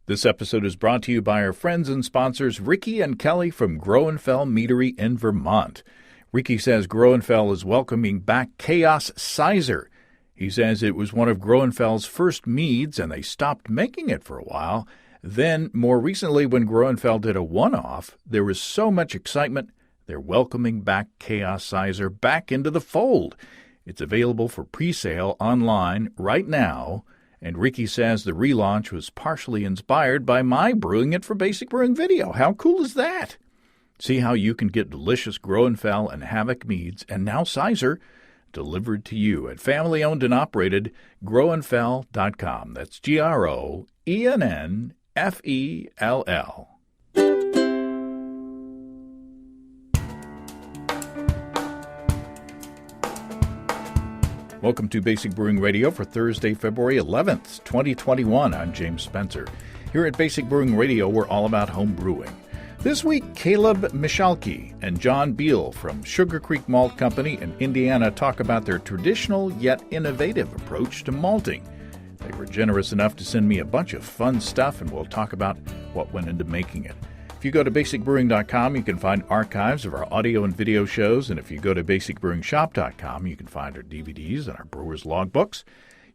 This episode is brought to you by our friends and sponsors, Ricky and Kelly from Groenfell Meadery in Vermont. Ricky says Groenfell is welcoming back Chaos Sizer. He says it was one of Groenfell's first meads, and they stopped making it for a while. Then, more recently, when Groenfell did a one-off, there was so much excitement, they're welcoming back Chaos Sizer back into the fold. It's available for pre-sale online right now, and Ricky says the relaunch was partially inspired by my brewing it for Basic Brewing video. How cool is that? See how you can get delicious Groenfell and Havoc meads, and now Sizer, delivered to you at family-owned and operated Groenfell.com. That's Groennfell. Welcome to Basic Brewing Radio for Thursday, February 11th, 2021. I'm James Spencer. Here at Basic Brewing Radio, we're all about home brewing. This week, Caleb Michalke and John Beal from Sugar Creek Malt Company in Indiana talk about their traditional yet innovative approach to malting. They were generous enough to send me a bunch of fun stuff, and we'll talk about what went into making it. If you go to basicbrewing.com, you can find archives of our audio and video shows, and if you go to basicbrewingshop.com, you can find our DVDs and our brewers' logbooks.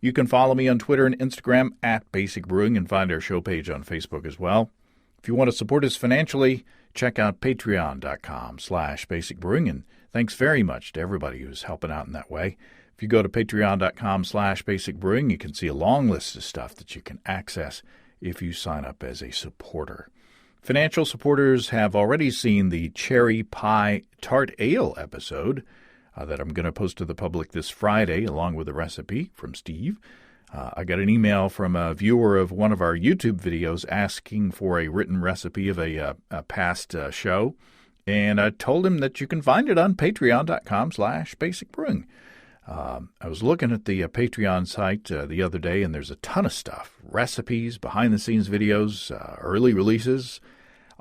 You can follow me on Twitter and Instagram at Basic Brewing and find our show page on Facebook as well. If you want to support us financially, check out patreon.com/basicbrewing, and thanks very much to everybody who's helping out in that way. If you go to patreon.com/basicbrewing, you can see a long list of stuff that you can access if you sign up as a supporter. Financial supporters have already seen the Cherry Pie Tart Ale episode that I'm going to post to the public this Friday, along with a recipe from Steve. I got an email from a viewer of one of our YouTube videos asking for a written recipe of a past show, and I told him that you can find it on patreon.com/basicbrewing. I was looking at the Patreon site the other day, and there's a ton of stuff, recipes, behind-the-scenes videos, early releases,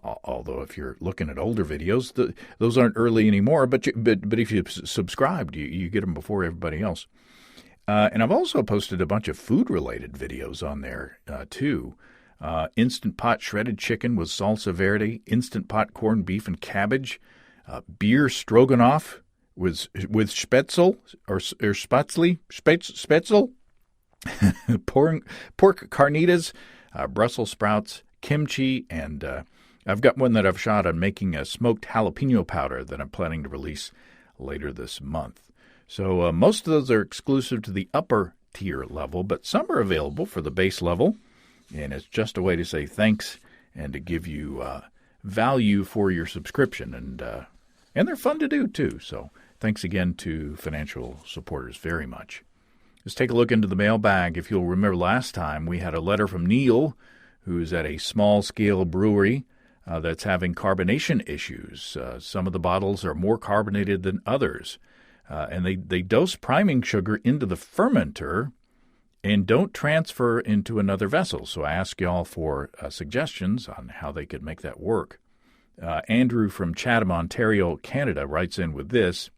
although if you're looking at older videos, those aren't early anymore, but if you subscribed, you get them before everybody else. And I've also posted a bunch of food-related videos on there, too. Instant Pot shredded chicken with salsa verde, Instant Pot corned beef and cabbage, beer stroganoff with spätzle, or spätzle, pork carnitas, Brussels sprouts, kimchi, and I've got one that I've shot on making a smoked jalapeno powder that I'm planning to release later this month. So most of those are exclusive to the upper tier level, but some are available for the base level, and it's just a way to say thanks and to give you value for your subscription, and they're fun to do too. So thanks again to financial supporters very much. Let's take a look into the mailbag. If you'll remember last time, we had a letter from Neil, who's at a small-scale brewery that's having carbonation issues. Some of the bottles are more carbonated than others. And they dose priming sugar into the fermenter and don't transfer into another vessel. So I ask y'all for suggestions on how they could make that work. Andrew from Chatham, Ontario, Canada, writes in with this.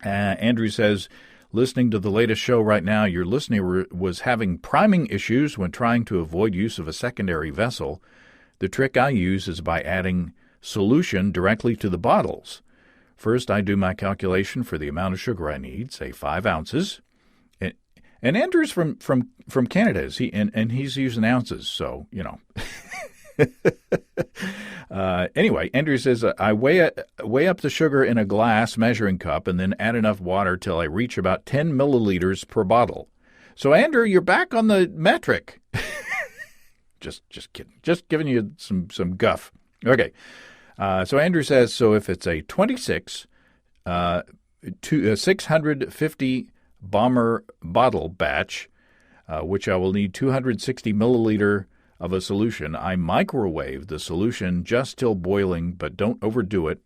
Andrew says, listening to the latest show right now, your listener was having priming issues when trying to avoid use of a secondary vessel. The trick I use is by adding solution directly to the bottles. First, I do my calculation for the amount of sugar I need, say 5 ounces. And Andrew's from Canada, and he's using ounces, so, you know. Anyway, Andrew says, I weigh up the sugar in a glass measuring cup and then add enough water till I reach about 10 milliliters per bottle. So, Andrew, you're back on the metric. Just kidding. Just giving you some guff. Okay. So Andrew says, so if it's a 650 bomber bottle batch, which I will need 260 milliliter of a solution, I microwave the solution just till boiling, but don't overdo it.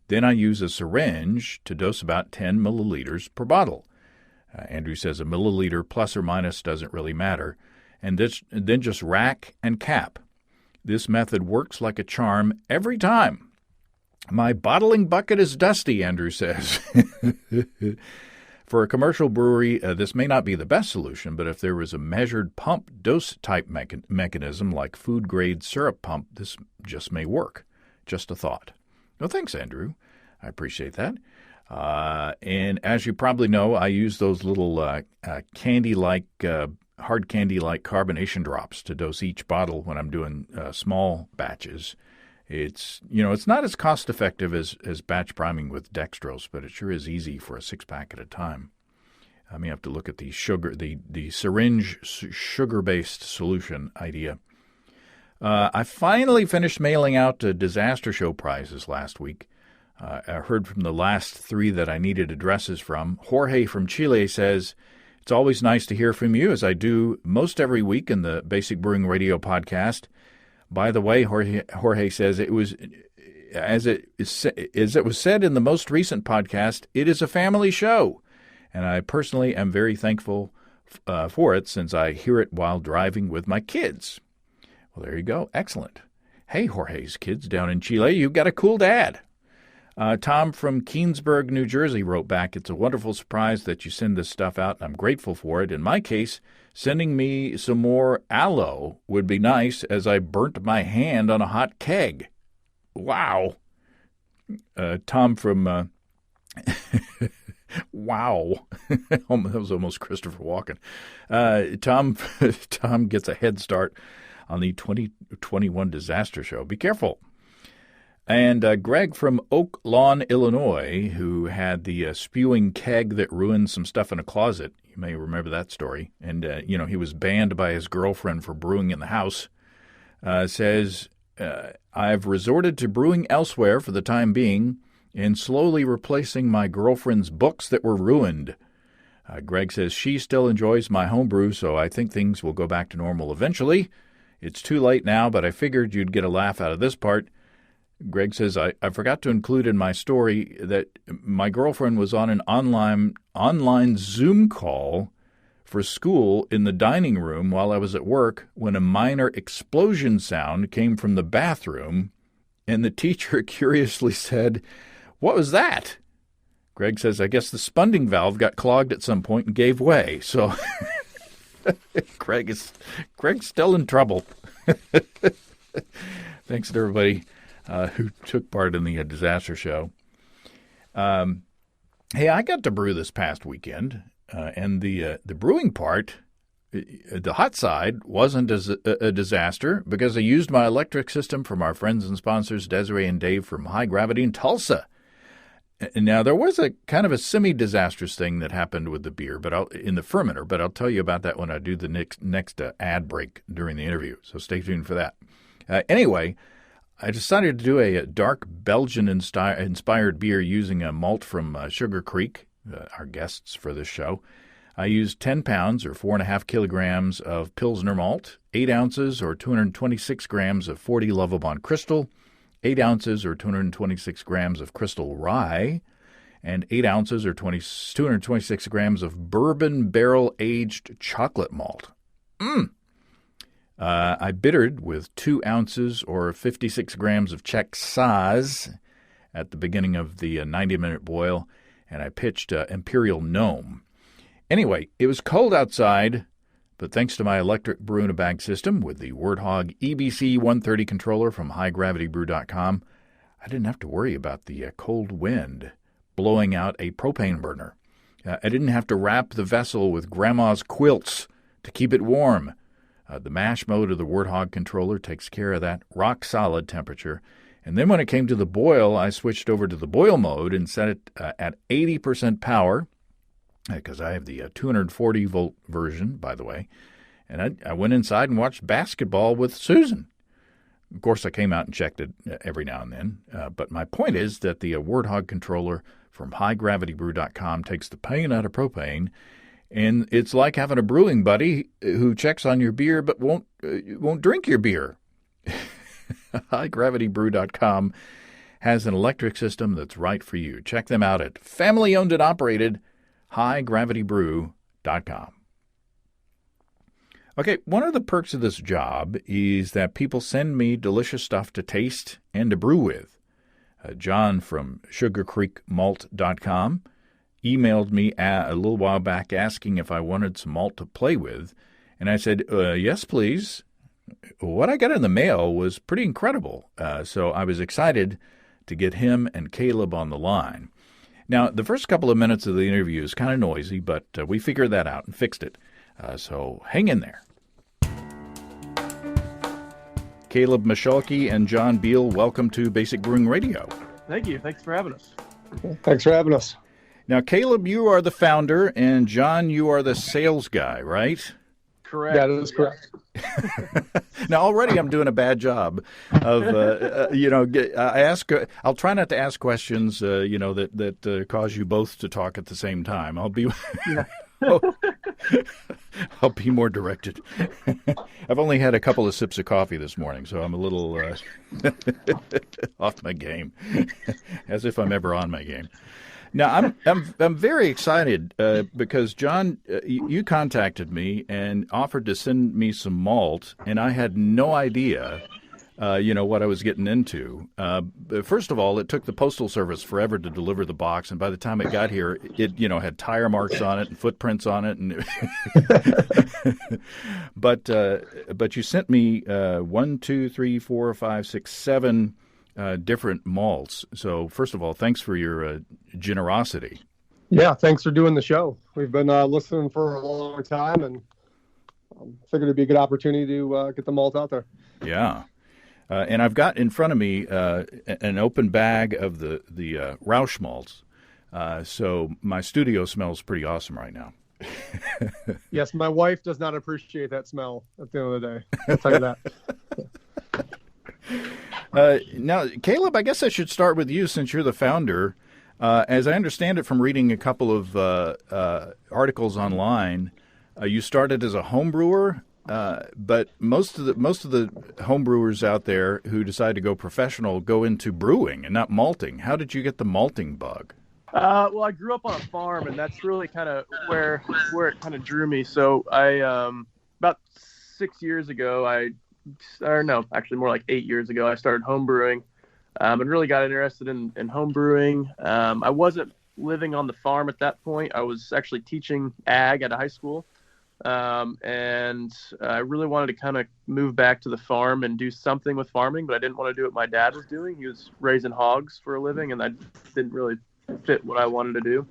Then I use a syringe to dose about 10 milliliters per bottle. Andrew says a milliliter plus or minus doesn't really matter. And then just rack and cap. This method works like a charm every time. My bottling bucket is dusty, Andrew says. For a commercial brewery, this may not be the best solution, but if there was a measured pump dose type mechanism like food-grade syrup pump, this just may work. Just a thought. Well, thanks, Andrew. I appreciate that. And as you probably know, I use those little candy-like, hard candy-like carbonation drops to dose each bottle when I'm doing small batches. It's not as cost-effective as batch priming with dextrose, but it sure is easy for a 6-pack at a time. I may have to look at the syringe sugar-based solution idea. I finally finished mailing out disaster show prizes last week. I heard from the last 3 that I needed addresses from. Jorge from Chile says, "It's always nice to hear from you, as I do most every week in the Basic Brewing Radio podcast. By the way," Jorge says, "it was as it was said in the most recent podcast, it is a family show, and I personally am very thankful for it since I hear it while driving with my kids." Well, there you go. Excellent. Hey, Jorge's kids down in Chile, you've got a cool dad. Tom from Keensburg, New Jersey wrote back, "It's a wonderful surprise that you send this stuff out, and I'm grateful for it. In my case, sending me some more aloe would be nice, as I burnt my hand on a hot keg." Wow. Tom from... Wow. That was almost Christopher Walken. Tom gets a head start on the 2021 disaster show. Be careful. And Greg from Oak Lawn, Illinois, who had the spewing keg that ruined some stuff in a closet. You may remember that story. And, he was banned by his girlfriend for brewing in the house. Says, "I've resorted to brewing elsewhere for the time being and slowly replacing my girlfriend's books that were ruined." Greg says, "She still enjoys my homebrew, so I think things will go back to normal eventually. It's too late now, but I figured you'd get a laugh out of this part." Greg says, I forgot to include in my story that my girlfriend was on an online Zoom call for school in the dining room while I was at work when a minor explosion sound came from the bathroom, and the teacher curiously said, "What was that?" Greg says, "I guess the spunding valve got clogged at some point and gave way." So Greg's still in trouble. Thanks to everybody who took part in the disaster show. Hey, I got to brew this past weekend, and the brewing part, the hot side, wasn't a disaster because I used my electric system from our friends and sponsors, Desiree and Dave from High Gravity in Tulsa. Now, there was a kind of a semi-disastrous thing that happened with the beer in the fermenter, but I'll tell you about that when I do the next ad break during the interview, so stay tuned for that. Anyway, I decided to do a dark Belgian-inspired beer using a malt from Sugar Creek, our guests for this show. I used 10 pounds or 4.5 kilograms of Pilsner malt, 8 ounces or 226 grams of 40 Lovibond Crystal, 8 ounces or 226 grams of Crystal Rye, and 8 ounces or 226 grams of bourbon barrel-aged chocolate malt. I bittered with 2 ounces or 56 grams of Czech Saaz at the beginning of the 90-minute boil, and I pitched Imperial Gnome. Anyway, it was cold outside, but thanks to my electric brew-in-a-bag system with the Warthog EBC 130 controller from HighGravityBrew.com, I didn't have to worry about the cold wind blowing out a propane burner. I didn't have to wrap the vessel with Grandma's quilts to keep it warm. The mash mode of the Warthog controller takes care of that rock-solid temperature. And then when it came to the boil, I switched over to the boil mode and set it at 80% power, because I have the 240-volt version, by the way. And I went inside and watched basketball with Susan. Of course, I came out and checked it every now and then. But my point is that the Warthog controller from HighGravityBrew.com takes the pain out of propane. And it's like having a brewing buddy who checks on your beer but won't drink your beer. HighGravityBrew.com has an electric system that's right for you. Check them out at family-owned and operated HighGravityBrew.com. Okay, one of the perks of this job is that people send me delicious stuff to taste and to brew with. John from SugarCreekMalt.com emailed me a little while back asking if I wanted some malt to play with. And I said, yes, please. What I got in the mail was pretty incredible. So I was excited to get him and Caleb on the line. Now, the first couple of minutes of the interview is kind of noisy, but we figured that out and fixed it. So hang in there. Caleb Michalke and John Beal, welcome to Basic Brewing Radio. Thank you. Thanks for having us. Thanks for having us. Now, Caleb, you are the founder, and John, you are the sales guy, right? Correct. That is correct. Now, already I'm doing a bad job of, I'll try not to ask questions, that cause you both to talk at the same time. I'll be, I'll be more directed. I've only had a couple of sips of coffee this morning, so I'm a little off my game, as if I'm ever on my game. Now, I'm very excited because, John, you contacted me and offered to send me some malt, and I had no idea, what I was getting into. First of all, it took the Postal Service forever to deliver the box, and by the time it got here, it, had tire marks on it and footprints on it. And but you sent me 1, 2, 3, 4, 5, 6, 7 different malts. So first of all, thanks for your generosity. Yeah, thanks for doing the show. We've been listening for a long time, and figured it'd be a good opportunity to get the malt out there. Yeah. And I've got in front of me an open bag of the Rausch malts. So my studio smells pretty awesome right now. Yes, my wife does not appreciate that smell at the end of the day. I'll tell you that. Now, Caleb, I guess I should start with you since you're the founder. As I understand it from reading a couple of articles online, you started as a home brewer, but most of the home brewers out there who decide to go professional go into brewing and not malting. How did you get the malting bug? Well, I grew up on a farm, and that's really kind of where it kind of drew me. So I about 6 years ago, more like 8 years ago, I started home brewing, and really got interested in home brewing. I wasn't living on the farm at that point. I was actually teaching ag at a high school, and I really wanted to kind of move back to the farm and do something with farming, but I didn't want to do what my dad was doing. He was raising hogs for a living, and that didn't really fit what I wanted to do.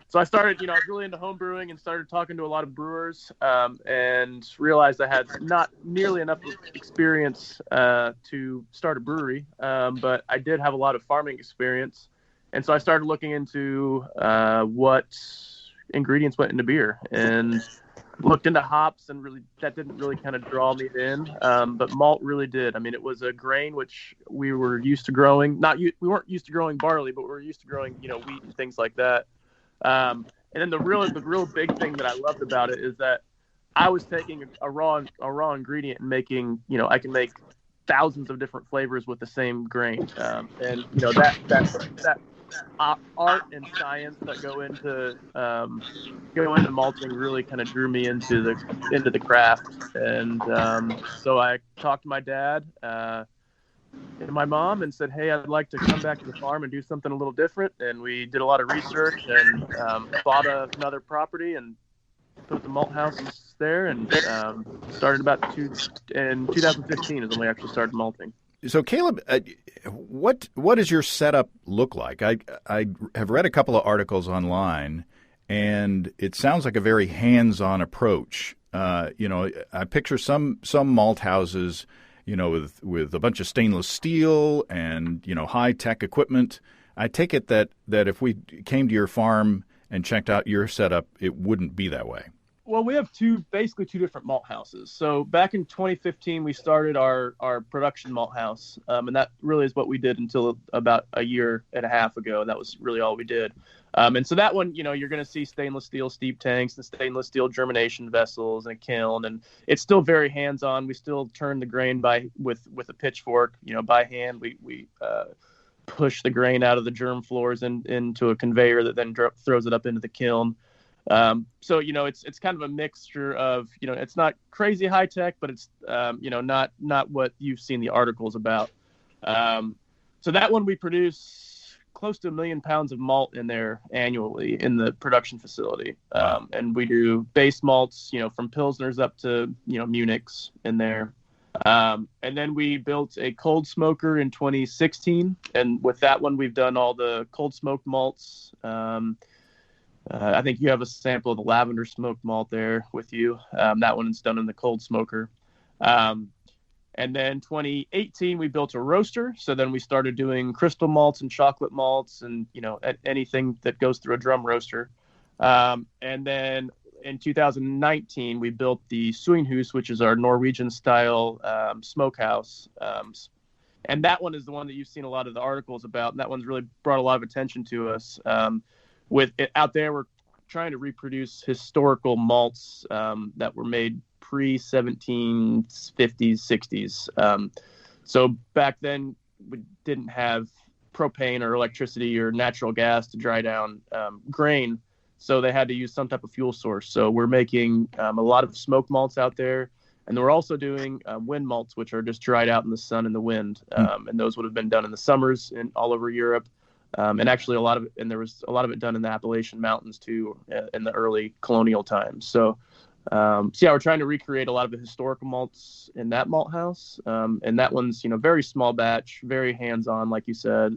So I started, I was really into home brewing and started talking to a lot of brewers, and realized I had not nearly enough experience to start a brewery, but I did have a lot of farming experience. And so I started looking into what ingredients went into beer, and looked into hops, and really that didn't really kind of draw me in, but malt really did. I mean, it was a grain which we were used to growing. We weren't used to growing barley, but we were used to growing, wheat and things like that. And then the real big thing that I loved about it is that I was taking a raw ingredient and making, I can make thousands of different flavors with the same grain. And that art and science that go into malting really kind of drew me into the craft. And so I talked to my dad and my mom and said, hey, I'd like to come back to the farm and do something a little different. And we did a lot of research and bought another property and put the malt house there, and started in 2015 is when we actually started malting. So, Caleb, what does your setup look like? I have read a couple of articles online, and it sounds like a very hands-on approach. I picture some malt houses, with a bunch of stainless steel and, high-tech equipment. I take it that if we came to your farm and checked out your setup, it wouldn't be that way. Well, we have basically two different malt houses. So back in 2015, we started our production malt house, and that really is what we did until about a year and a half ago, and that was really all we did. And so that one, you're going to see stainless steel steep tanks and stainless steel germination vessels and a kiln, and it's still very hands-on. We still turn the grain with a pitchfork, by hand. We push the grain out of the germ floors into a conveyor that then throws it up into the kiln. So, it's kind of a mixture of, it's not crazy high tech, but it's, not what you've seen the articles about. So that one we produce close to 1 million pounds of malt in there annually in the production facility. Wow. And we do base malts, from Pilsners up to, Munichs in there. And then we built a cold smoker in 2016. And with that one, we've done all the cold smoked malts. I think you have a sample of the lavender smoked malt there with you. That one is done in the cold smoker. And then 2018, we built a roaster. So then we started doing crystal malts and chocolate malts and, anything that goes through a drum roaster. And then in 2019, we built the Suinhus, which is our Norwegian style smokehouse. And that one is the one that you've seen a lot of the articles about. And that one's really brought a lot of attention to us. With it out there, we're trying to reproduce historical malts that were made pre-1750s, 60s. So back then, we didn't have propane or electricity or natural gas to dry down grain. So they had to use some type of fuel source. So we're making a lot of smoke malts out there. And we're also doing wind malts, which are just dried out in the sun and the wind. And those would have been done in the summers all over Europe. And actually there was a lot of it done in the Appalachian Mountains too, in the early colonial times. So we're trying to recreate a lot of the historical malts in that malt house. And that one's, very small batch, very hands-on, like you said,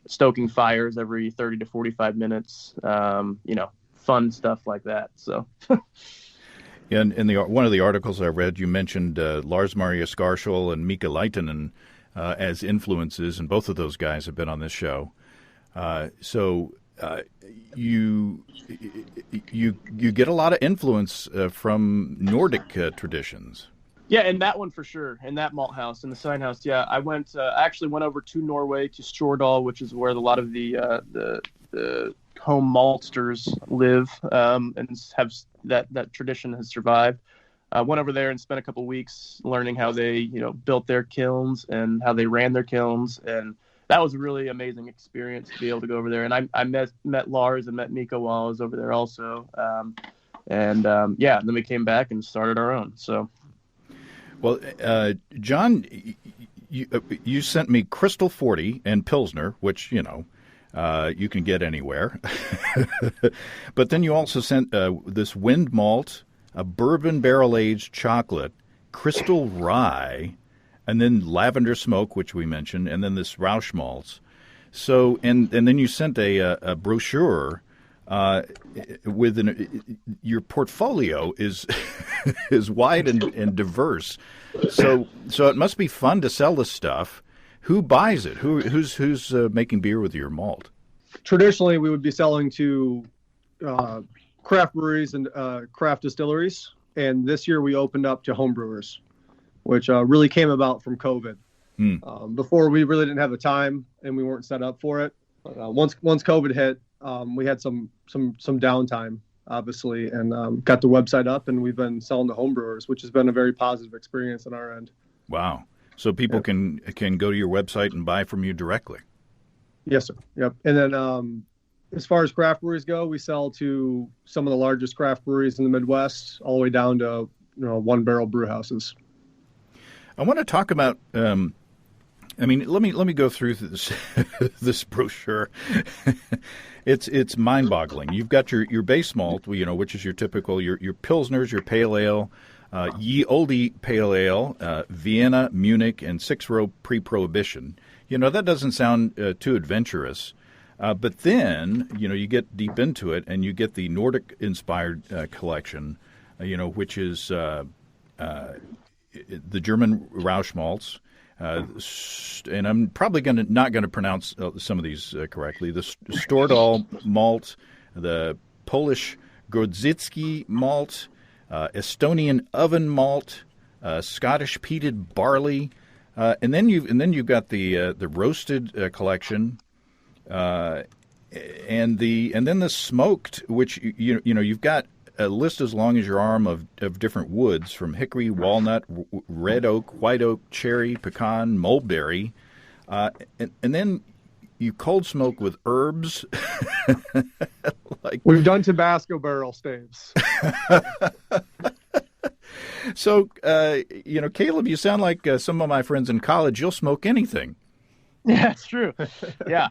stoking fires every 30 to 45 minutes, fun stuff like that. So. In one of the articles I read, you mentioned Lars Maria Skarshol and Mika Leitinen as influences, and both of those guys have been on this show. You get a lot of influence from Nordic traditions. Yeah, and that one for sure, in that malt house, in the sign house. Yeah, I actually went over to Norway, to Stjordal, which is where a lot of the home maltsters live, and have that tradition has survived. Went over there and spent a couple weeks learning how they, built their kilns and how they ran their kilns, and that was a really amazing experience to be able to go over there. And I met Lars and met Mika while I was over there also, and then we came back and started our own. So, well, John, you sent me Crystal 40 and Pilsner, which you can get anywhere, but then you also sent this wind malt, a bourbon barrel-aged chocolate, crystal rye, and then lavender smoke, which we mentioned, and then this Rausch malts. So, and then you sent a brochure with your portfolio is is wide and diverse. So it must be fun to sell this stuff. Who buys it? Who's making beer with your malt? Traditionally, we would be selling to craft breweries and craft distilleries, and this year we opened up to home brewers, which really came about from COVID. Before, we really didn't have the time and we weren't set up for it. Once COVID hit, we had some downtime, obviously, and got the website up, and we've been selling to home brewers, which has been a very positive experience on our end. Wow! So people can go to your website and buy from you directly. Yes, sir. Yep. And then as far as craft breweries go, we sell to some of the largest craft breweries in the Midwest, all the way down to one barrel brew houses. I want to talk about. Let me go through this this brochure. It's mind-boggling. You've got your base malt, which is your typical your pilsners, your pale ale, ye olde pale ale, Vienna, Munich, and 6-row pre-prohibition. That doesn't sound too adventurous. But then, you get deep into it and you get the Nordic-inspired collection, which is the German Rausch malts. And I'm probably not going to pronounce some of these correctly. The Stjordal malt, the Polish Grodzicki malt, Estonian oven malt, Scottish peated barley, and then you've got the roasted collection. And then the smoked, which you've got a list as long as your arm of different woods, from hickory, walnut, red oak, white oak, cherry, pecan, mulberry, and then you cold smoke with herbs. We've done Tabasco barrel staves. So, Caleb, you sound like some of my friends in college. You'll smoke anything. Yeah, it's true. Yeah.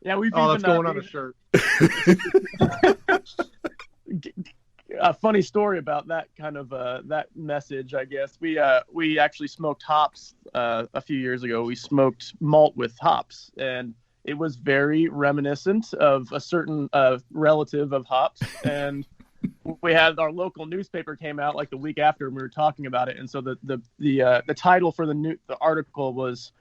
Yeah, we've Oh, even that's going on a shirt. a funny story about that kind of that message, I guess. We actually smoked hops a few years ago. We smoked malt with hops, and it was very reminiscent of a certain relative of hops. And we had our local newspaper came out like the week after, and we were talking about it. And so the title for the article was,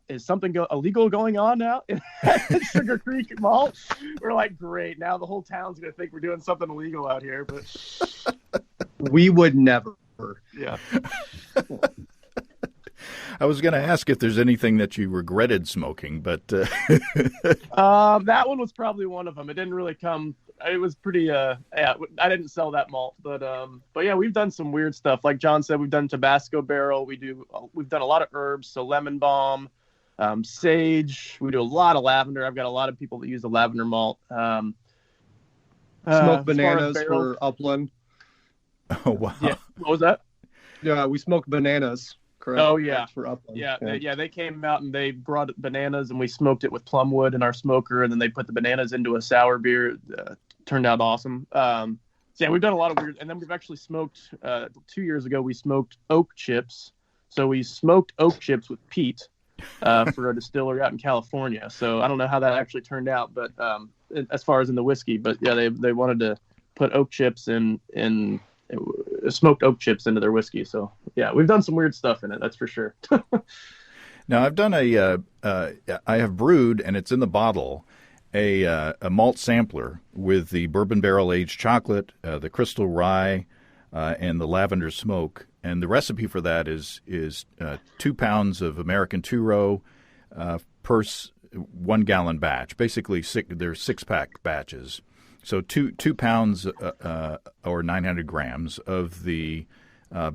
is something illegal going on now at Sugar Creek Malt? We're like, great, now the whole town's gonna think we're doing something illegal out here. But we would never. Yeah. I was going to ask if there's anything that you regretted smoking, but that one was probably one of them. It didn't really come. It was pretty. Yeah, I didn't sell that malt, but yeah, we've done some weird stuff. Like John said, we've done Tabasco barrel. We've done a lot of herbs, so lemon balm, sage. We do a lot of lavender. I've got a lot of people that use the lavender malt. Smoked bananas for upland. Oh wow! Yeah. What was that? Yeah, we smoked bananas. Correct. Oh yeah, for upland. Yeah. They came out and they brought bananas, and we smoked it with plumwood in our smoker, and then they put the bananas into a sour beer. Turned out awesome. So yeah, we've done a lot of weird, and then we've actually smoked 2 years ago. We smoked oak chips. So we smoked oak chips with peat for a distillery out in California. So I don't know how that actually turned out, but as far as in the whiskey, but yeah, they wanted to put oak chips in smoked oak chips into their whiskey. So yeah, we've done some weird stuff in it, that's for sure. Now I've done I have brewed, and it's in the bottle, a malt sampler with the bourbon barrel aged chocolate, the crystal rye, and the lavender smoke. And the recipe for that is 2 pounds of American two-row per 1 gallon batch. Basically, they're 6-pack batches. So 2 pounds or 900 grams of the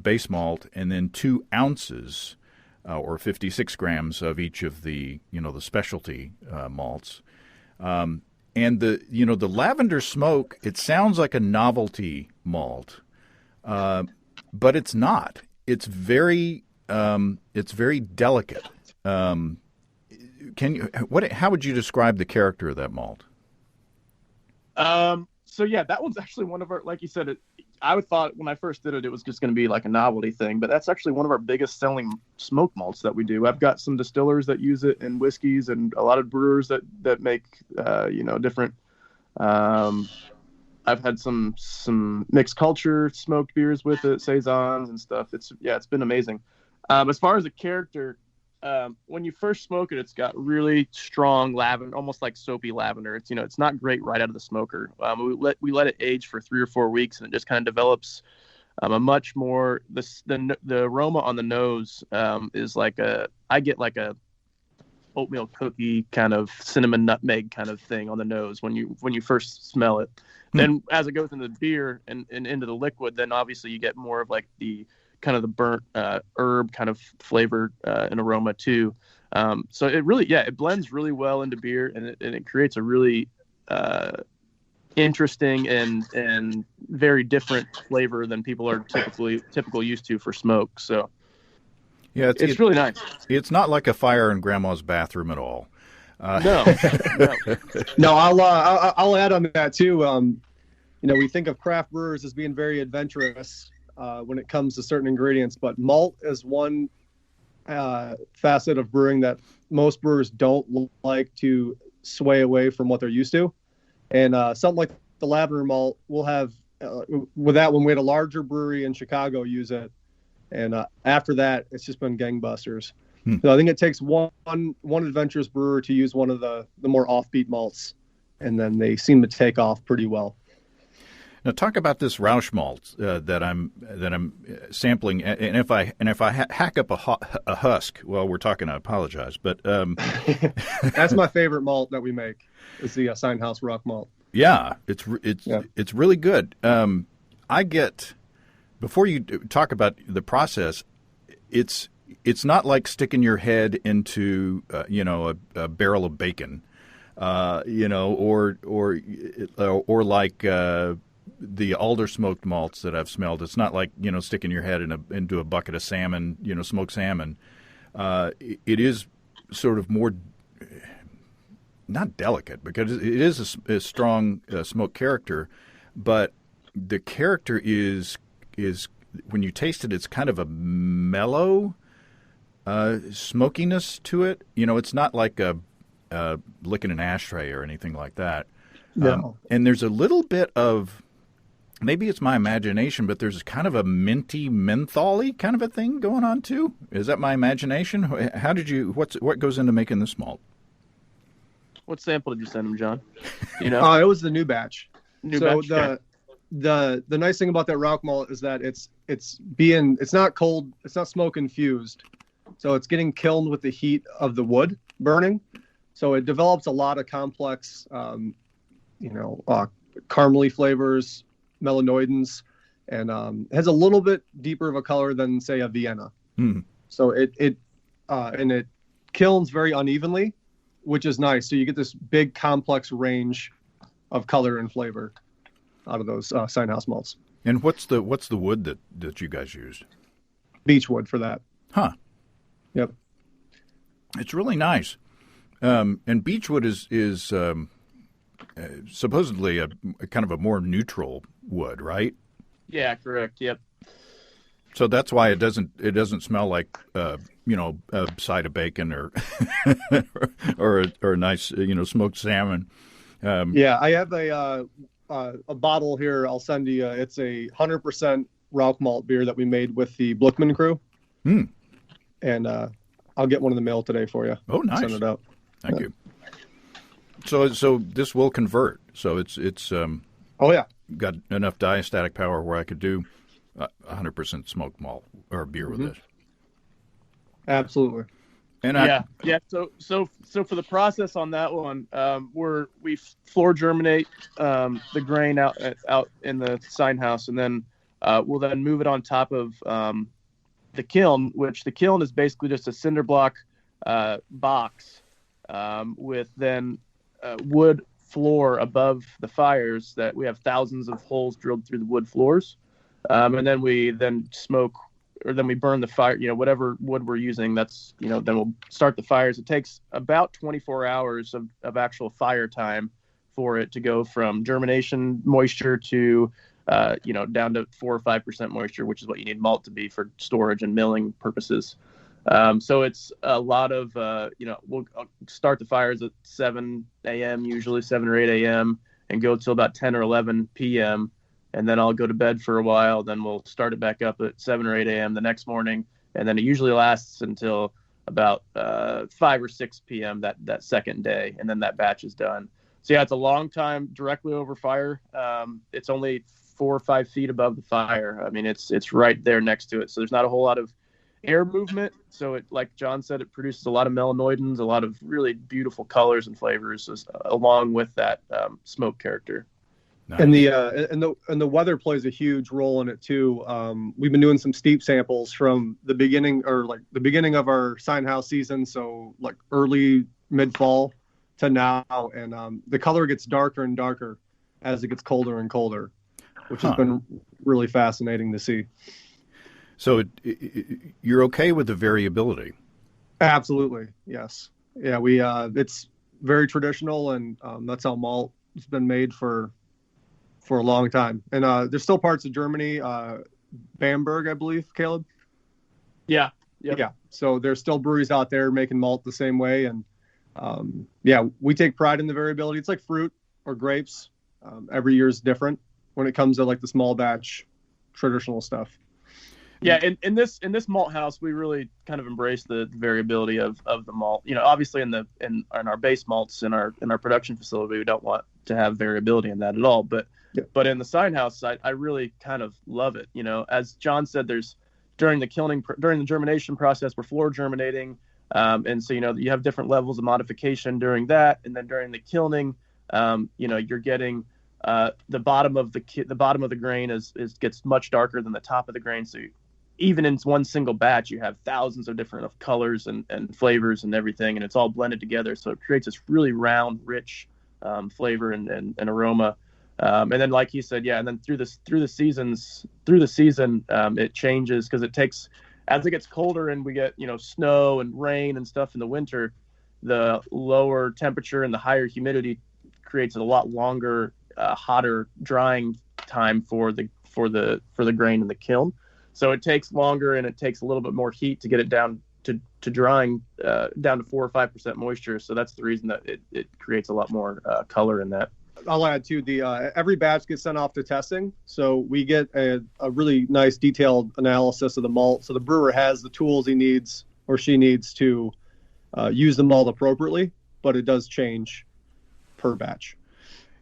base malt, and then 2 ounces or 56 grams of each of the the specialty malts. And the lavender smoke, it sounds like a novelty malt, but it's not. It's very delicate. How would you describe the character of that malt? So yeah, that one's actually one of our, like you said, I thought when I first did it, it was just going to be like a novelty thing, but that's actually one of our biggest selling smoke malts that we do. I've got some distillers that use it in whiskeys, and a lot of brewers that make, different, I've had some mixed culture smoked beers with it, saisons and stuff. It's been amazing. As far as the character, when you first smoke it, it's got really strong lavender, almost like soapy lavender. It's not great right out of the smoker. We let it age for 3 or 4 weeks, and it just kind of develops a much more the aroma on the nose is like I get like a oatmeal cookie kind of cinnamon nutmeg kind of thing on the nose when you first smell it. Then as it goes into the beer and into the liquid, then obviously you get more of like the kind of the burnt herb kind of flavor and aroma too. So it really, it blends really well into beer, and it creates a really interesting and very different flavor than people are typically used to for smoke. So yeah, it's really nice. It's not like a fire in grandma's bathroom at all. No. No, I'll add on that too. We think of craft brewers as being very adventurous when it comes to certain ingredients, but malt is one facet of brewing that most brewers don't like to sway away from what they're used to. And something like the lavender malt, we'll have with that one, we had a larger brewery in Chicago use it, and after that, it's just been gangbusters. So I think it takes one adventurous brewer to use one of the more offbeat malts, and then they seem to take off pretty well. Now talk about this Rausch malt that I'm sampling, and if I hack up a husk, well, we're talking. I apologize, but that's my favorite malt that we make. Is the Steinhaus Rock malt. Yeah, it's really good. I get, before you talk about the process, it's not like sticking your head into a barrel of bacon, or like the alder smoked malts that I've smelled. It's not like sticking your head into a bucket of salmon, smoked salmon. It is sort of more not delicate, because it is a strong smoke character, but the character is when you taste it, it's kind of a mellow smokiness to it. It's not like a licking an ashtray or anything like that. No. And there's a little bit of, maybe it's my imagination, but there's kind of a minty, mentholy kind of a thing going on too. Is that my imagination? What goes into making this malt? What sample did you send him, John? It was the new batch. The nice thing about that Rauch malt is that it's not cold, it's not smoke infused, so it's getting kilned with the heat of the wood burning, so it develops a lot of complex, caramely flavors, melanoidins, and it has a little bit deeper of a color than say a Vienna. So it kilns very unevenly, which is nice. So you get this big complex range of color and flavor out of those Sign House malts. And what's the wood that you guys used? Beechwood for that. Huh. Yep. It's really nice. And beechwood is supposedly a kind of a more neutral wood, right? Yeah, correct. Yep. So that's why it doesn't smell like a side of bacon or or a nice smoked salmon. I have a bottle here. I'll send you. It's a 100% Rauch malt beer that we made with the Blickman crew. And I'll get one in the mail today for you. Oh, nice. Send it out. Thank you. So this will convert. So it's oh yeah, got enough diastatic power where I could do 100% smoked malt or beer with this. Absolutely. And So for the process on that one, we floor germinate the grain out in the sign house, and then we'll then move it on top of the kiln, which the kiln is basically just a cinder block box with then wood floor above the fires that we have thousands of holes drilled through the wood floors, and then we smoke. Or then we burn the fire, whatever wood we're using, that's, then we'll start the fires. It takes about 24 hours of actual fire time for it to go from germination moisture to, down to 4 or 5% moisture, which is what you need malt to be for storage and milling purposes. So it's a lot of, we'll start the fires at 7 a.m., usually 7 or 8 a.m., and go till about 10 or 11 p.m., and then I'll go to bed for a while. Then we'll start it back up at 7 or 8 a.m. the next morning, and then it usually lasts until about 5 or 6 p.m. that second day, and then that batch is done. So yeah, it's a long time directly over fire. It's only 4 or 5 feet above the fire. I mean, it's right there next to it, so there's not a whole lot of air movement. So it, like John said, it produces a lot of melanoidins, a lot of really beautiful colors and flavors, along with that smoke character. Nice. And the weather plays a huge role in it too. We've been doing some steep samples from the beginning of our sign house season, so like early mid fall to now, and the color gets darker and darker as it gets colder and colder, which has been really fascinating to see. So you're okay with the variability? Absolutely, yes. Yeah, we it's very traditional, and that's how malt has been made for a long time. And there's still parts of Germany, Bamberg, I believe, Caleb. Yeah. Yep. Yeah. So there's still breweries out there making malt the same way, and we take pride in the variability. It's like fruit or grapes. Every year is different when it comes to like the small batch traditional stuff. Yeah, in this malt house, we really kind of embrace the variability of the malt. Obviously in our base malts in our production facility, we don't want to have variability in that at all. But in the sign house, I really kind of love it. As John said, there's during the germination process, we're floor germinating, and so you have different levels of modification during that, and then during the kilning, you're getting the bottom of the grain gets much darker than the top of the grain, so even in one single batch, you have thousands of different colors and flavors and everything, and it's all blended together. So it creates this really round, rich flavor and aroma. And then, like you said, and then through the season, it changes because it takes, as it gets colder and we get snow and rain and stuff in the winter, the lower temperature and the higher humidity creates a lot longer, hotter drying time for the grain in the kiln. So it takes longer and it takes a little bit more heat to get it down to drying down to 4 or 5% moisture. So that's the reason that it creates a lot more color in that. I'll add to every batch gets sent off to testing. So we get a really nice detailed analysis of the malt. So the brewer has the tools he needs or she needs to use the malt appropriately, but it does change per batch.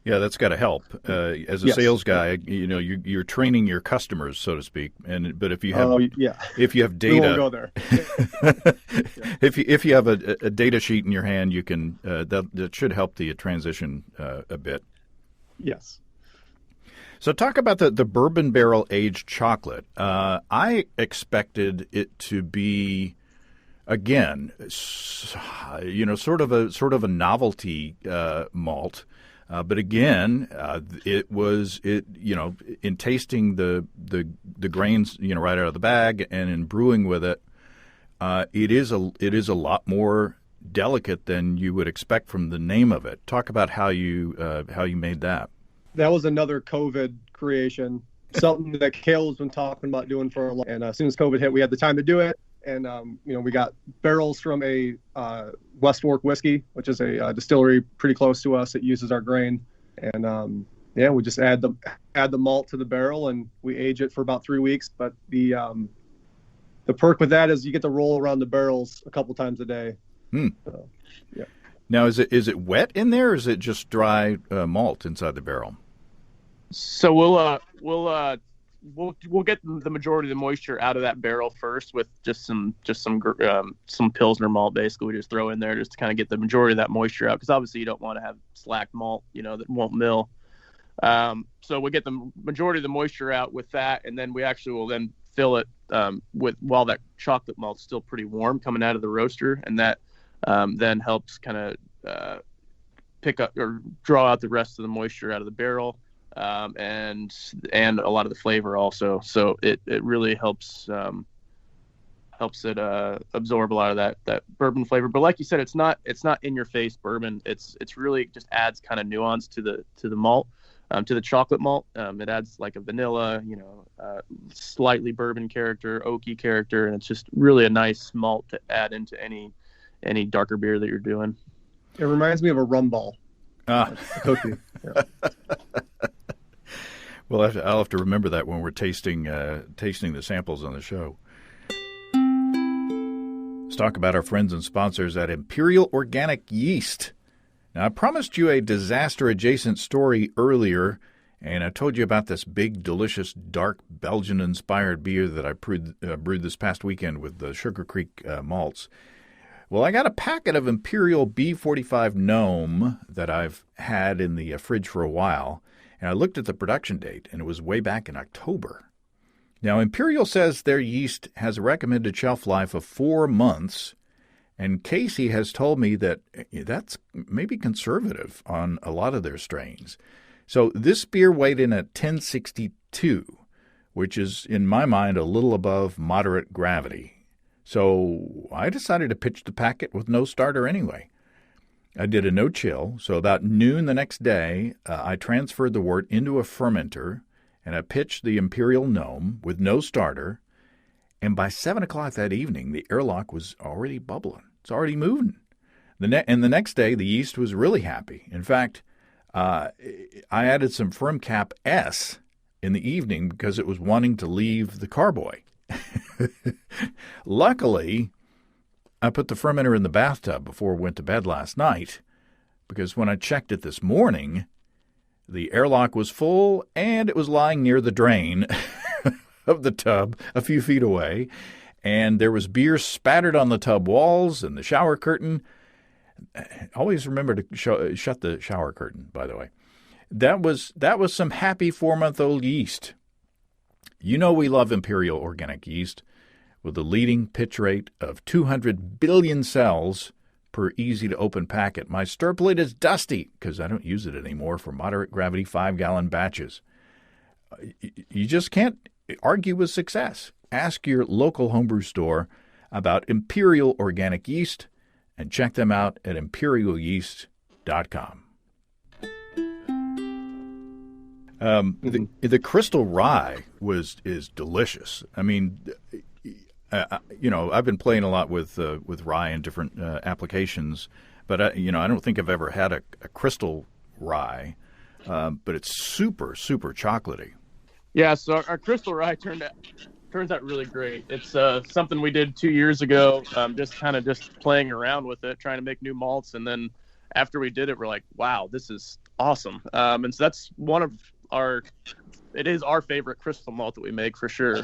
Yeah, that's got to help. As a sales guy, you're training your customers, so to speak. But if you have if you have data, we won't go there. If you have a data sheet in your hand, you can that should help the transition a bit. Yes. So talk about the bourbon barrel aged chocolate. I expected it to be, again, sort of a novelty malt. But again, in tasting the grains, right out of the bag, and in brewing with it, it is a lot more delicate than you would expect from the name of it. Talk about how you made that. That was another COVID creation, something that Cale has been talking about doing for a while. And as soon as COVID hit, we had the time to do it. And, we got barrels from a West Fork whiskey, which is a distillery pretty close to us that uses our grain. And, we just add the malt to the barrel and we age it for about 3 weeks. But the perk with that is you get to roll around the barrels a couple times a day. So, yeah. Now, is it wet in there, or is it just dry malt inside the barrel? So we'll get the majority of the moisture out of that barrel first with just some Pilsner malt. Basically, we just throw in there just to kind of get the majority of that moisture out, because obviously you don't want to have slack malt, that won't mill. So we get the majority of the moisture out with that, and then we actually will then fill it while that chocolate malt's still pretty warm coming out of the roaster, and that then helps kind of pick up or draw out the rest of the moisture out of the barrel. And a lot of the flavor also. So it really helps it absorb a lot of that bourbon flavor. But like you said, it's not in your face bourbon. It's really just adds kind of nuance to the malt, to the chocolate malt. It adds like a vanilla, slightly bourbon character, oaky character, and it's just really a nice malt to add into any darker beer that you're doing. It reminds me of a rum ball. Cookie. Yeah. Well, I'll have to remember that when we're tasting the samples on the show. Let's talk about our friends and sponsors at Imperial Organic Yeast. Now, I promised you a disaster-adjacent story earlier, and I told you about this big, delicious, dark Belgian-inspired beer that I brewed this past weekend with the Sugar Creek malts. Well, I got a packet of Imperial B45 Gnome that I've had in the fridge for a while, and I looked at the production date, and it was way back in October. Now, Imperial says their yeast has a recommended shelf life of 4 months, and Casey has told me that that's maybe conservative on a lot of their strains. So this beer weighed in at 1062, which is, in my mind, a little above moderate gravity. So I decided to pitch the packet with no starter anyway. I did a no-chill, so about noon the next day, I transferred the wort into a fermenter, and I pitched the Imperial Gnome with no starter, and by 7 o'clock that evening, the airlock was already bubbling. It's already moving. And the next day, the yeast was really happy. In fact, I added some Firm Cap S in the evening because it was wanting to leave the carboy. Luckily, I put the fermenter in the bathtub before I went to bed last night, because when I checked it this morning, the airlock was full and it was lying near the drain of the tub a few feet away, and there was beer spattered on the tub walls and the shower curtain. Always remember to shut the shower curtain, by the way. That was some happy 4-month-old yeast. You know we love Imperial Organic Yeast, with a leading pitch rate of 200 billion cells per easy-to-open packet. My stir plate is dusty because I don't use it anymore for moderate gravity 5-gallon batches. You just can't argue with success. Ask your local homebrew store about Imperial Organic Yeast, and check them out at imperialyeast.com. The crystal rye is delicious. I mean, I've been playing a lot with rye in different applications, but I don't think I've ever had a crystal rye. But it's super, super chocolatey. Yeah, so our crystal rye turns out really great. It's something we did 2 years ago, just playing around with it, trying to make new malts, and then after we did it, we're like, wow, this is awesome. And so that's it is our favorite crystal malt that we make for sure.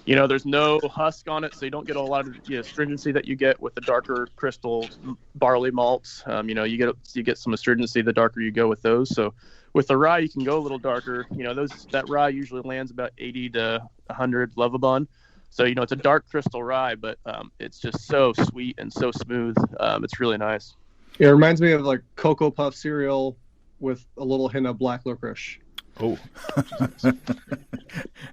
There's no husk on it, so you don't get a lot of astringency that you get with the darker crystal barley malts. You get some astringency the darker you go with those. So with the rye, you can go a little darker. That rye usually lands about 80 to 100 Lovibond. So it's a dark crystal rye, but it's just so sweet and so smooth. It's really nice. Yeah, it reminds me of like Cocoa Puff cereal with a little hint of black licorice. Oh.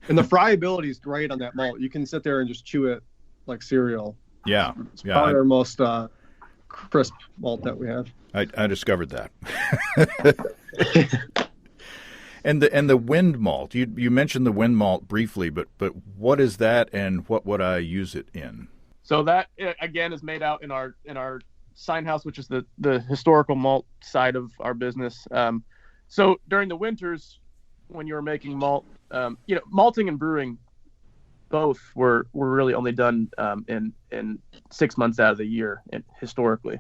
And the friability is great on that malt. You can sit there and just chew it like cereal. Yeah. It's probably our most crisp malt that we have. I discovered that. And the wind malt. You mentioned the wind malt briefly, but what is that and what would I use it in? So that again is made out in our sign house, which is the historical malt side of our business. So during the winters, when you were making malt, malting and brewing both were really only done in 6 months out of the year historically,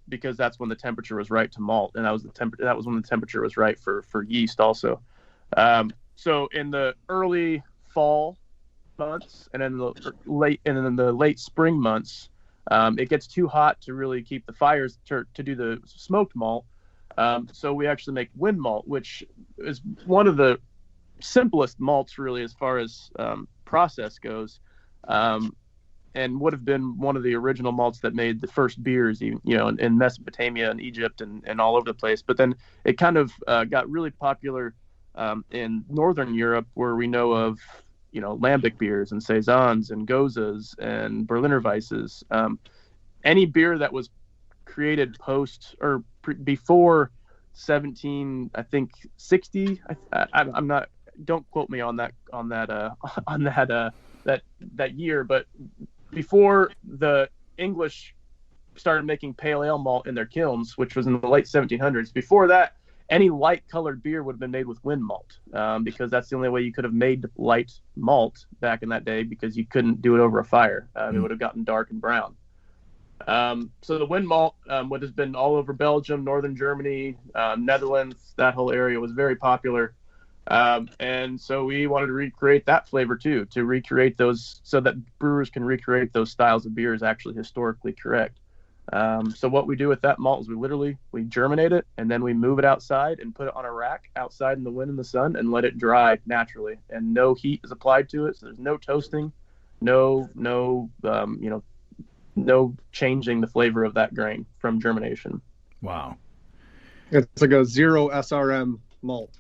because that's when the temperature was right to malt, and that was when the temperature was right for yeast also. So in the early fall months and then the late spring months, it gets too hot to really keep the fires to do the smoked malt. So we actually make wind malt, which is one of the simplest malts really as far as process goes, and would have been one of the original malts that made the first beers, in Mesopotamia and Egypt and all over the place. But then it kind of got really popular in Northern Europe, where we know of lambic beers and saisons and gozas and Berliner Weisses. Any beer that was created post or before 1760. I'm not. Don't quote me on that year, but before the English started making pale ale malt in their kilns, which was in the late 1700s. Before that, any light colored beer would have been made with wind malt, because that's the only way you could have made light malt back in that day, because you couldn't do it over a fire. It would have gotten dark and brown. So the wind malt would have been all over Belgium, northern Germany, Netherlands. That whole area was very popular. And so we wanted to recreate that flavor too, to recreate those so that brewers can recreate those styles of beers actually historically correct. So what we do with that malt is we germinate it, and then we move it outside and put it on a rack outside in the wind and the sun and let it dry naturally. And no heat is applied to it. So there's no toasting, no changing the flavor of that grain from germination. Wow. It's like a 0 SRM malt.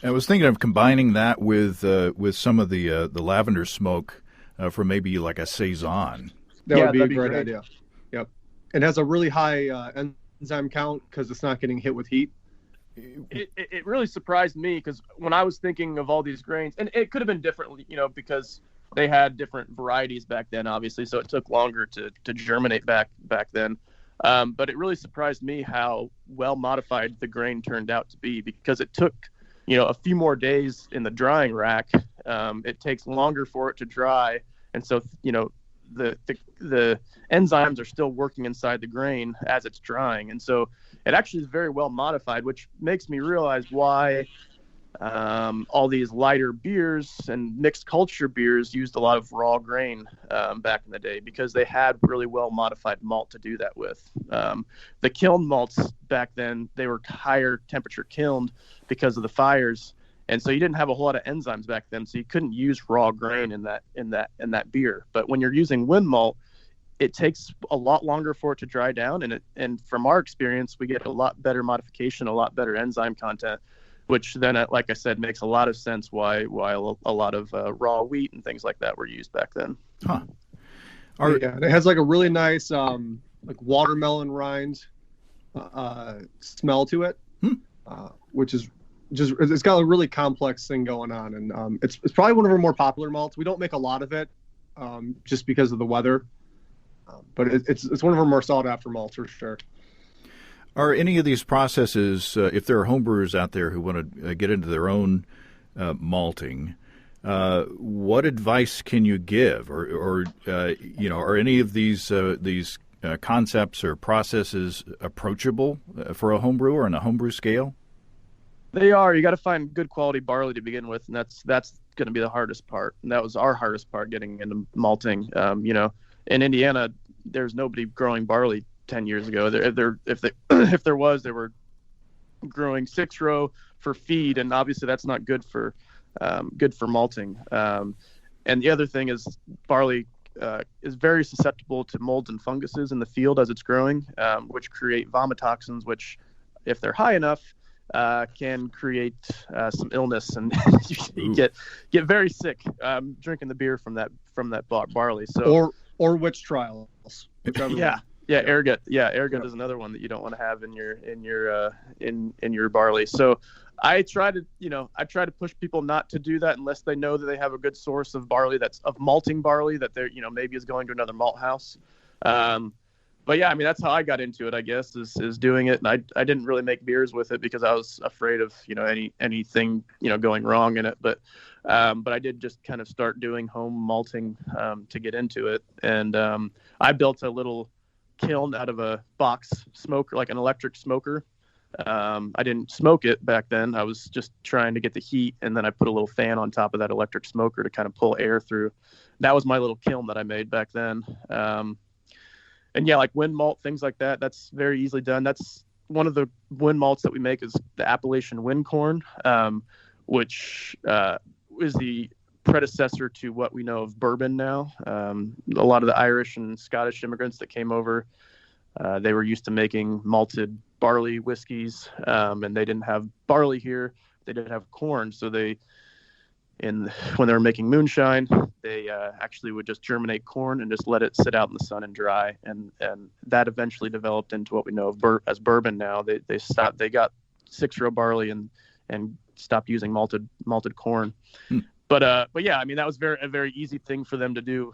I was thinking of combining that with some of the lavender smoke for maybe like a saison. That would be a great idea. Yep. It has a really high enzyme count because it's not getting hit with heat. It really surprised me, because when I was thinking of all these grains, and it could have been different, because they had different varieties back then, obviously, so it took longer to germinate back then. But it really surprised me how well modified the grain turned out to be, because it took, a few more days in the drying rack. It takes longer for it to dry, and so the enzymes are still working inside the grain as it's drying, and so it actually is very well modified, which makes me realize why all these lighter beers and mixed culture beers used a lot of raw grain back in the day, because they had really well modified malt to do that with. The kiln malts back then, they were higher temperature kilned because of the fires, and so you didn't have a whole lot of enzymes back then, so you couldn't use raw grain in that beer. But when you're using wind malt, it takes a lot longer for it to dry down, and from our experience, we get a lot better modification, a lot better enzyme content, which then, like I said, makes a lot of sense why a lot of raw wheat and things like that were used back then. Huh. Yeah, and it has like a really nice like watermelon rind smell to it, which is just, it's got a really complex thing going on, and it's probably one of our more popular malts. We don't make a lot of it just because of the weather, but it's one of our more sought after malts for sure. Are any of these processes, if there are homebrewers out there who want to get into their own malting, what advice can you give, or are any of these concepts or processes approachable for a homebrewer on a homebrew scale? They are. You got to find good quality barley to begin with, and that's going to be the hardest part. And that was our hardest part, getting into malting. In Indiana, there's nobody growing barley 10 years ago. If there was, they were growing 6-row for feed, and obviously that's not good for malting. And the other thing is barley is very susceptible to molds and funguses in the field as it's growing, which create vomitoxins, which, if they're high enough, can create some illness, and you get very sick drinking the beer from that barley. So or witch trials. Ergot. Ergot is another one that you don't want to have in your barley. So I try to push people not to do that unless they know that they have a good source of barley, of malting barley that they're maybe is going to another malt house. But yeah, I mean, that's how I got into it, I guess, is doing it. And I didn't really make beers with it because I was afraid of, anything, going wrong in it. But I did just kind of start doing home malting to get into it. And I built a little kiln out of a box smoker, like an electric smoker. I didn't smoke it back then. I was just trying to get the heat. And then I put a little fan on top of that electric smoker to kind of pull air through. That was my little kiln that I made back then. And yeah, like wind malt, things like that, that's very easily done. That's one of the wind malts that we make is the Appalachian wind corn, which is the predecessor to what we know of bourbon now. A lot of the Irish and Scottish immigrants that came over, they were used to making malted barley whiskeys, and they didn't have barley here. They did have corn, so when they were making moonshine, they actually would just germinate corn and just let it sit out in the sun and dry, and that eventually developed into what we know of as bourbon now. They got 6-row barley and stopped using malted corn. But yeah, I mean, that was a very easy thing for them to do,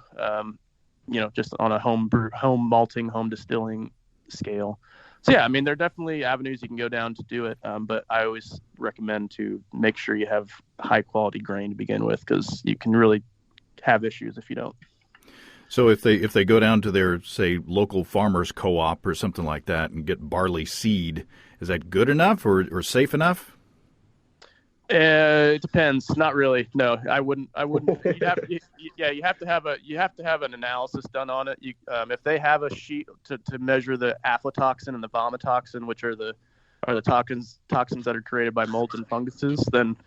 just on a home malting, home distilling scale. So yeah, I mean, there are definitely avenues you can go down to do it, but I always recommend to make sure you have high quality grain to begin with, because you can really have issues if you don't. So if they go down to their, say, local farmers co-op or something like that and get barley seed, is that good enough or safe enough? It depends. Not really. No, I wouldn't. You have to have an analysis done on it. If they have a sheet to measure the aflatoxin and the vomitoxin, which are the toxins that are created by molds and funguses, then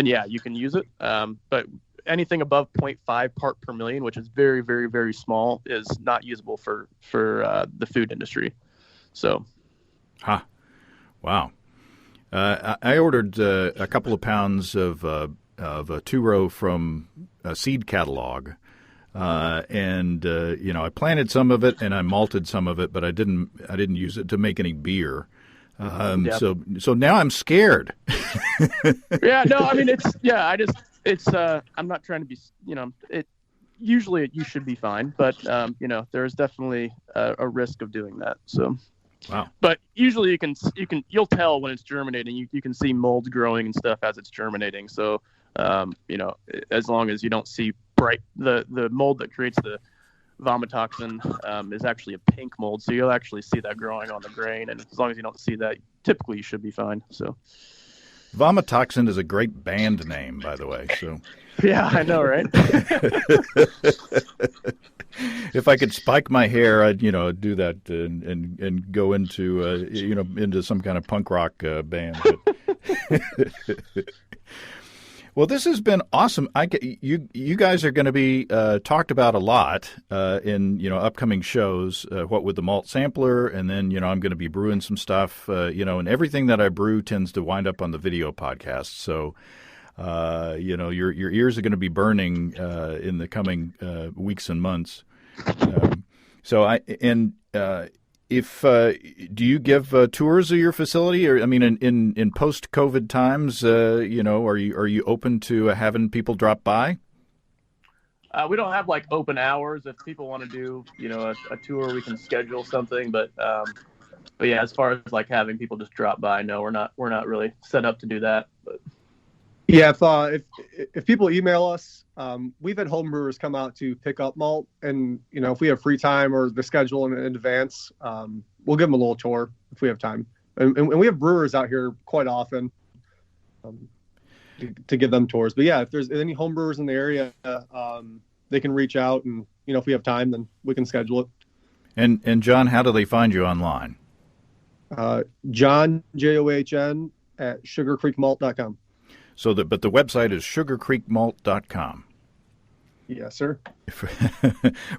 yeah, you can use it. But anything above 0.5 part per million, which is very, very, very small, is not usable for the food industry. So, wow. I ordered a couple of pounds of a 2-row from a seed catalog, and I planted some of it and I malted some of it, but I didn't use it to make any beer. So now I'm scared. Yeah, no, I mean I'm not trying to be, usually you should be fine, but there's definitely a risk of doing that. So. Wow. But usually you'll tell when it's germinating. You can see molds growing and stuff as it's germinating. So, as long as you don't see the mold that creates the vomitoxin is actually a pink mold. So you'll actually see that growing on the grain. And as long as you don't see that, typically you should be fine. So. Vomitoxin is a great band name, by the way. So. Yeah, I know, right? If I could spike my hair, I'd do that and go into into some kind of punk rock band. Well, this has been awesome. You guys are going to be talked about a lot in upcoming shows. What with the malt sampler, and then I'm going to be brewing some stuff. And everything that I brew tends to wind up on the video podcast. So. Your ears are going to be burning in the coming weeks and months. If do you give tours of your facility, or I mean, in post-COVID times, are you open to having people drop by? We don't have like open hours. If people want to do, a tour, we can schedule something. But yeah, as far as like having people just drop by, no, we're not really set up to do that. But yeah, if people email us, we've had home brewers come out to pick up malt, and if we have free time or the schedule in advance, we'll give them a little tour if we have time. And we have brewers out here quite often to give them tours. But yeah, if there's any home brewers in the area, they can reach out, and if we have time, then we can schedule it. And John, how do they find you online? John, John, at sugarcreekmalt.com. But the website is sugarcreekmalt.com. Yes, sir.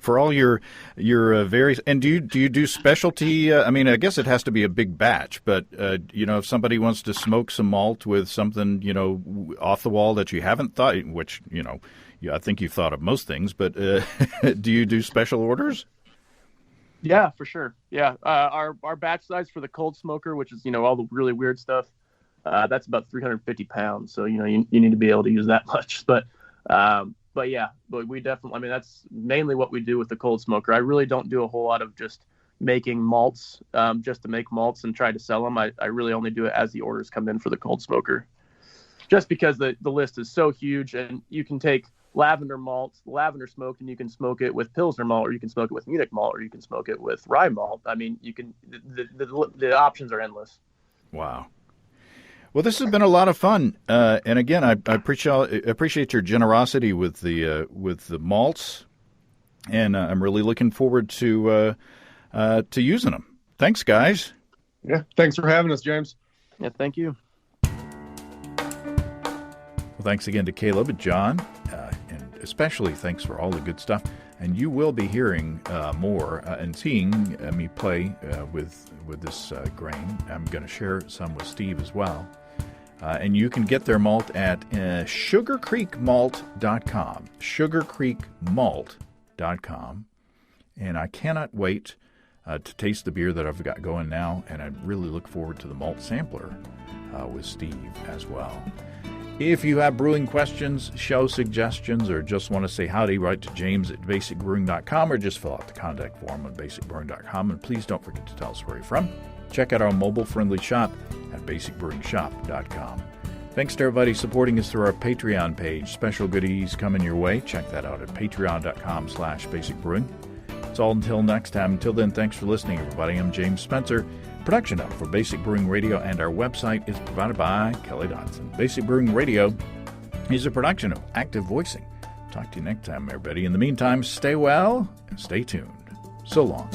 For all your various, and do you do specialty? I mean, I guess it has to be a big batch, but if somebody wants to smoke some malt with something off the wall that you haven't thought, which I think you've thought of most things, but do you do special orders? Yeah, for sure. Yeah, our batch size for the cold smoker, which is all the really weird stuff, that's about 350 pounds. So you need to be able to use that much. But we definitely. I mean, that's mainly what we do with the cold smoker. I really don't do a whole lot of just making malts, just to make malts and try to sell them. I really only do it as the orders come in for the cold smoker, just because the list is so huge, and you can take lavender malt, lavender smoked, and you can smoke it with Pilsner malt, or you can smoke it with Munich malt, or you can smoke it with rye malt. I mean, you can. The options are endless. Wow. Well, this has been a lot of fun, and again, I appreciate your generosity with the malts, and I'm really looking forward to using them. Thanks, guys. Yeah, thanks for having us, James. Yeah, thank you. Well, thanks again to Caleb and John, and especially thanks for all the good stuff. And you will be hearing more and seeing me play with this grain. I'm going to share some with Steve as well. And you can get their malt at sugarcreekmalt.com. Sugarcreekmalt.com. And I cannot wait to taste the beer that I've got going now. And I really look forward to the malt sampler with Steve as well. If you have brewing questions, show suggestions, or just want to say howdy, write to James at basicbrewing.com, or just fill out the contact form on basicbrewing.com. And please don't forget to tell us where you're from. Check out our mobile-friendly shop at basicbrewingshop.com. Thanks to everybody supporting us through our Patreon page. Special goodies coming your way. Check that out at patreon.com/basicbrewing. It's all until next time. Until then, thanks for listening, everybody. I'm James Spencer. Production help for Basic Brewing Radio and our website is provided by Kelly Dodson. Basic Brewing Radio is a production of Active Voicing. Talk to you next time, everybody. In the meantime, stay well and stay tuned. So long.